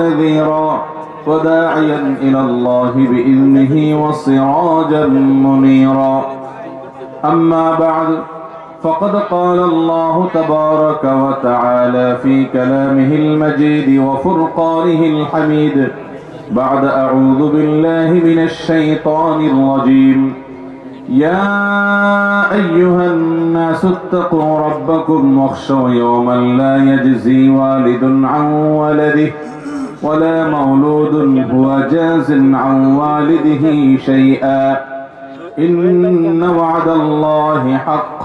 نذيرا وداعيا إلى الله بإذنه وسراجا منيرا. أما بعد فقد قال الله تبارك وتعالى في كلامه المجيد وفرقانه الحميد بعد أعوذ بالله من الشيطان الرجيم: يا أيها الناس اتقوا ربكم واخشوا يوما لا يجزي والد عن ولده ولا مولود هو جاز عن والده شيئا إن وعد الله حق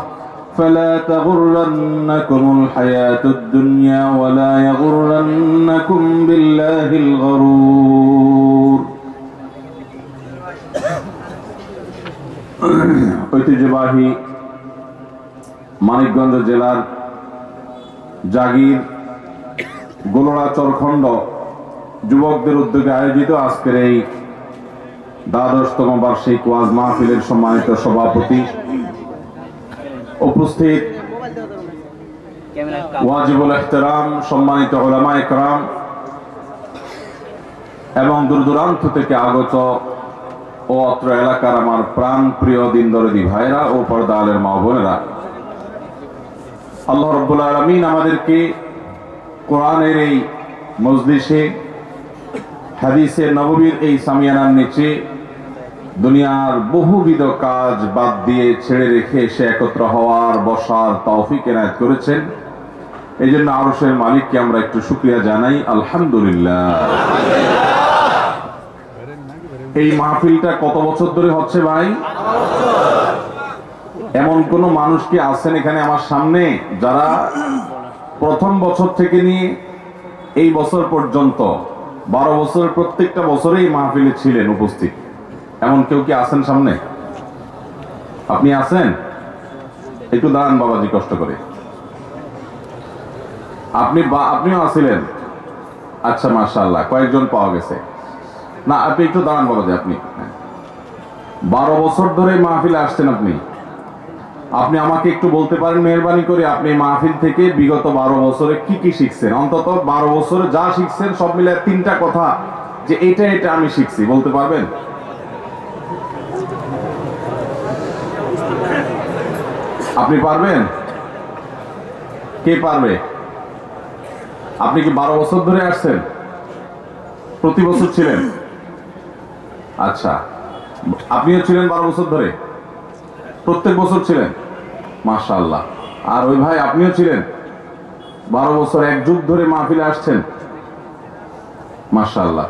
فلا تغرنكم الحياة الدنيا ولا يغرنكم بالله الغرور. ঐতিহ্যবাহী মানিকগঞ্জ জেলার জাগির গোলড়া চরখণ্ড যুবকদের উদ্যোগে আয়োজিত আজকের এই ১২তম বার্ষিক ওয়াজ মাহফিলের সম্মানিত সভাপতি, উপস্থিত ওয়াজিবুল ইহতিরাম সম্মানিত উলামায়ে কেরাম এবং দূর দূরান্ত থেকে আগত ও অত্র এলাকার আমার প্রাণ প্রিয় দিন দরদি ভাইরা ও পর্দা আলের মা বোনেরা, আল্লাহ রাব্বুল আলামিন আমাদেরকে কোরআনের এই মজলিসে, হাদিসে নববীর এই সামিয়ানার নিচে দুনিয়ার বহুবিধ কাজ বাদ দিয়ে ছেড়ে রেখে এসে একত্র হওয়ার বসার তৌফিক এনায়েত করেছেন। এই জন্য আরশের মালিককে আমরা একটু শুকরিয়া জানাই, আলহামদুলিল্লাহ। এই মাহফিলটা কত বছর ধরে হচ্ছে ভাই? এমন কোন মানুষ কি আছেন এখানে আমার সামনে যারা প্রথম বছর থেকে নিয়ে এই বছর পর্যন্ত 12 বছরের প্রত্যেকটা বছরেই মাহফিলে ছিলেন উপস্থিত? এমন কেউ কি আছেন সামনে? আপনি আছেন? একটু দাঁড়ান বাবাজি, কষ্ট করে। আপনিও আছিলেন? আচ্ছা, মাশাআল্লাহ, কয়েকজন পাওয়া গেছে। না, আপনি একটু দাঁড়ান বাবাজি। আপনি 12 বছর ধরে মাহফিলে আসছেন। আপনি আমাকে একটু বলতে পারেন মেহেরবানি করে, আপনি মাহফিল থেকে বিগত 12 বছরে কি কি শিখছেন? অন্তত 12 বছরে যা শিখছেন সব মিলে 3টা কথা যে এটা আমি শিখছি, বলতে পারবেন? আপনি পারবেন? কে পারবে? আপনি কি 12 বছর ধরে আসছেন? প্রতি বছর ছিলেন? আচ্ছা, আপনিও ছিলেন 12 বছর ধরে? প্রত্যেক বছর ছিলেন? মাশাআল্লাহ। আর ওই ভাই আপনিও ছিলেন 12 বছর, এক যুগ ধরে মাহফিলে আসছেন? মাশাআল্লাহ।